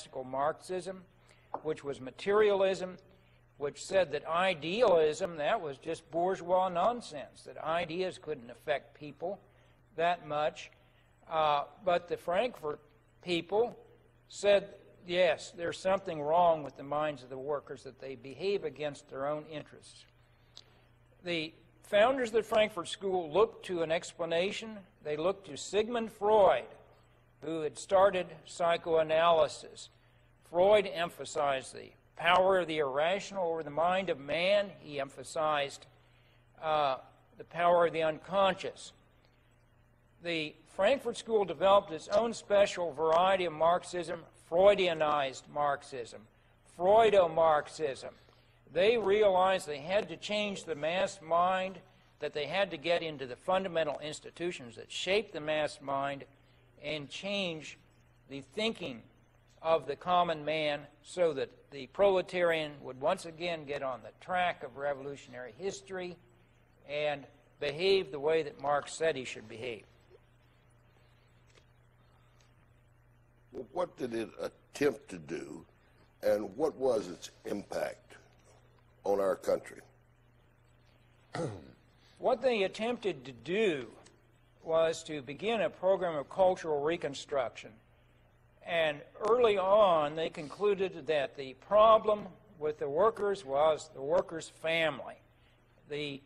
classical Marxism, which was materialism, which said that idealism, that was just bourgeois nonsense, that ideas couldn't affect people that much. But the Frankfurt people said, yes, there's something wrong with the minds of the workers, that they behave against their own interests. The founders of the Frankfurt School looked to an explanation. They looked to Sigmund Freud, who had started psychoanalysis. Freud emphasized the power of the irrational over the mind of man. He emphasized the power of the unconscious. The Frankfurt School developed its own special variety of Marxism, Freudianized Marxism, Freudo-Marxism. They realized they had to change the mass mind, that they had to get into the fundamental institutions that shape the mass mind and change the thinking of the common man so that the proletarian would once again get on the track of revolutionary history and behave the way that Marx said he should behave. Well, what did it attempt to do, and what was its impact on our country? What they attempted to do was to begin a program of cultural reconstruction. And early on, they concluded that the problem with the workers was the workers' family, the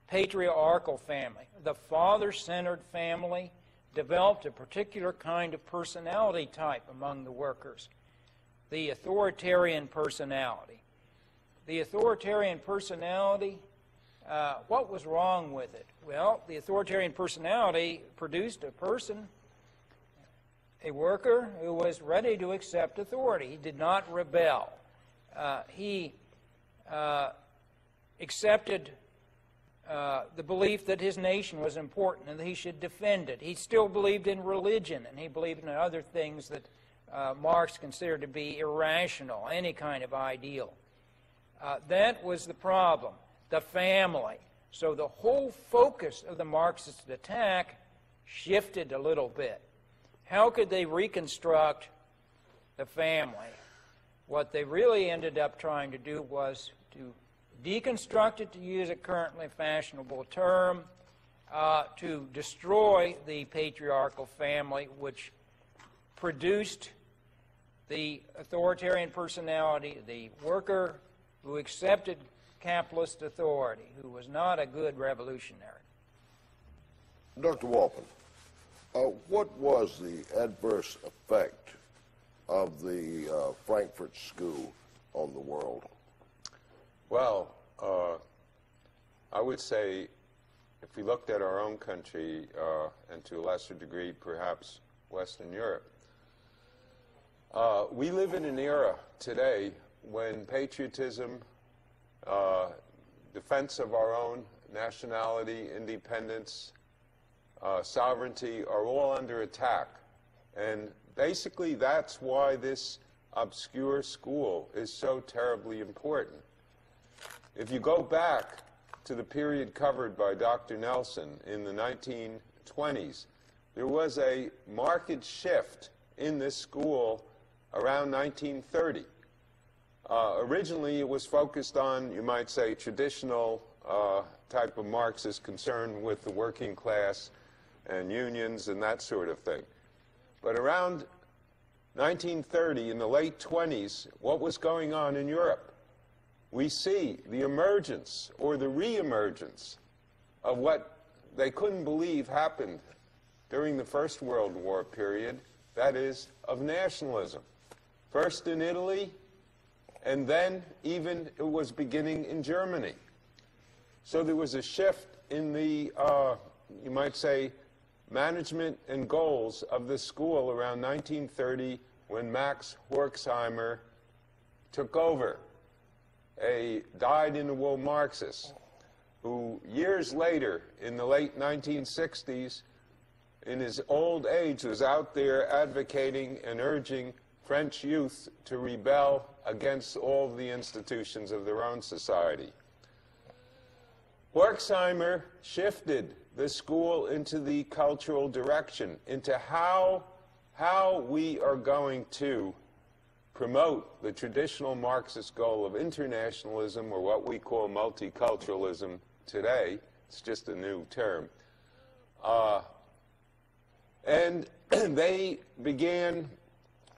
patriarchal family. The father-centered family developed a particular kind of personality type among the workers, the authoritarian personality. The authoritarian personality, what was wrong with it? Well, the authoritarian personality produced a person, a worker, who was ready to accept authority. He did not rebel. He accepted the belief that his nation was important and that he should defend it. He still believed in religion, and he believed in other things that Marx considered to be irrational, any kind of ideal. That was the problem, the family. So the whole focus of the Marxist attack shifted a little bit. How could they reconstruct the family? What they really ended up trying to do was to deconstruct it, to use a currently fashionable term, to destroy the patriarchal family, which produced the authoritarian personality, the worker who accepted capitalist authority, who was not a good revolutionary. Dr. Walpin, what was the adverse effect of the Frankfurt School on the world? Well, I would say if we looked at our own country, and to a lesser degree perhaps Western Europe, we live in an era today when patriotism, defense of our own nationality, independence, sovereignty are all under attack. And basically that's why this obscure school is so terribly important. If you go back to the period covered by Dr. Nelson in the 1920s, there was a marked shift in this school around 1930. Originally, it was focused on, you might say, traditional type of Marxist concern with the working class and unions and that sort of thing. But around 1930, in the late 20s, what was going on in Europe? We see the emergence or the re-emergence of what they couldn't believe happened during the First World War period, that is, of nationalism. First in Italy, and then even it was beginning in Germany. So there was a shift in the, you might say, management and goals of the school around 1930 when Max Horkheimer took over, a dyed-in-the-wool Marxist who years later, in the late 1960s, in his old age, was out there advocating and urging French youth to rebel against all the institutions of their own society. Horkheimer shifted the school into the cultural direction, into how we are going to promote the traditional Marxist goal of internationalism, or what we call multiculturalism today. It's just a new term. And they began,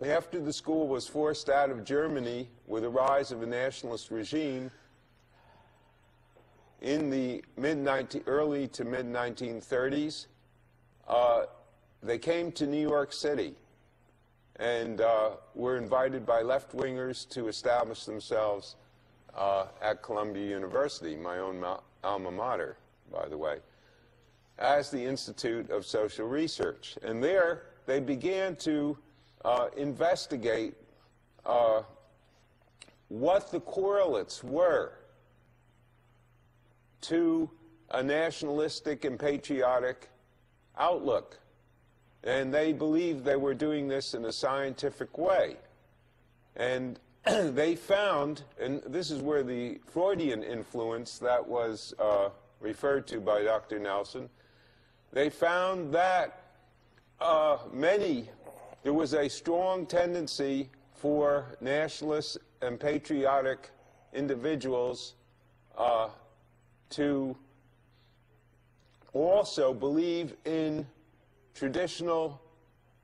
after the school was forced out of Germany with the rise of a nationalist regime in the early to mid-1930s, they came to New York City and were invited by left-wingers to establish themselves at Columbia University, my own alma mater, by the way, as the Institute of Social Research. And there they began to investigate what the correlates were to a nationalistic and patriotic outlook. And they believed they were doing this in a scientific way. And they found, and this is where the Freudian influence that was referred to by Dr. Nelson, they found that there was a strong tendency for nationalist and patriotic individuals to also believe in traditional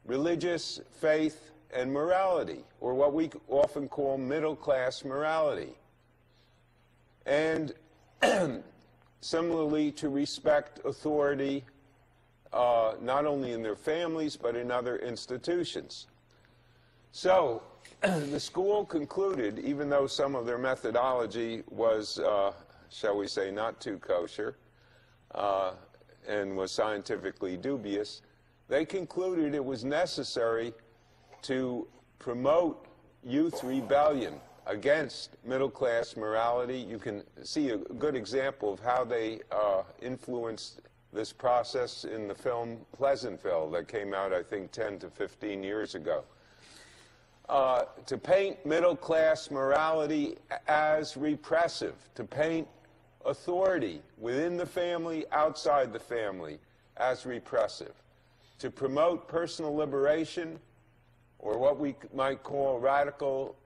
religious faith and morality, or what we often call middle-class morality. And similarly, to respect authority not only in their families but in other institutions. So the school concluded, even though some of their methodology was, shall we say, not too kosher and was scientifically dubious, they concluded it was necessary to promote youth rebellion against middle-class morality. You can see a good example of how they influenced this process in the film Pleasantville that came out, I think, 10 to 15 years ago. To paint middle-class morality as repressive, to paint authority within the family, outside the family, as repressive, to promote personal liberation, or what we might call radical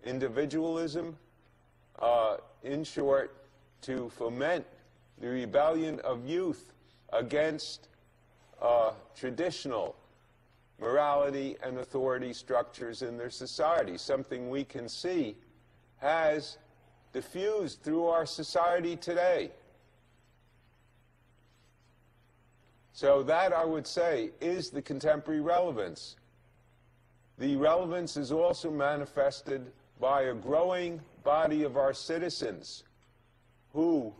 individualism, in short, to foment the rebellion of youth against traditional morality and authority structures in their society, something we can see has diffused through our society today. So that, I would say, is the contemporary relevance. The relevance is also manifested by a growing body of our citizens who,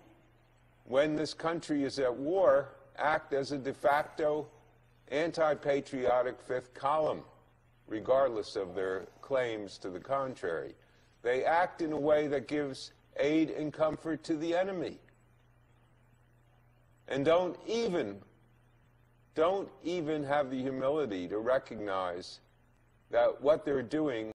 when this country is at war, act as a de facto anti-patriotic fifth column, regardless of their claims to the contrary. They act in a way that gives aid and comfort to the enemy, and don't even have the humility to recognize that what they're doing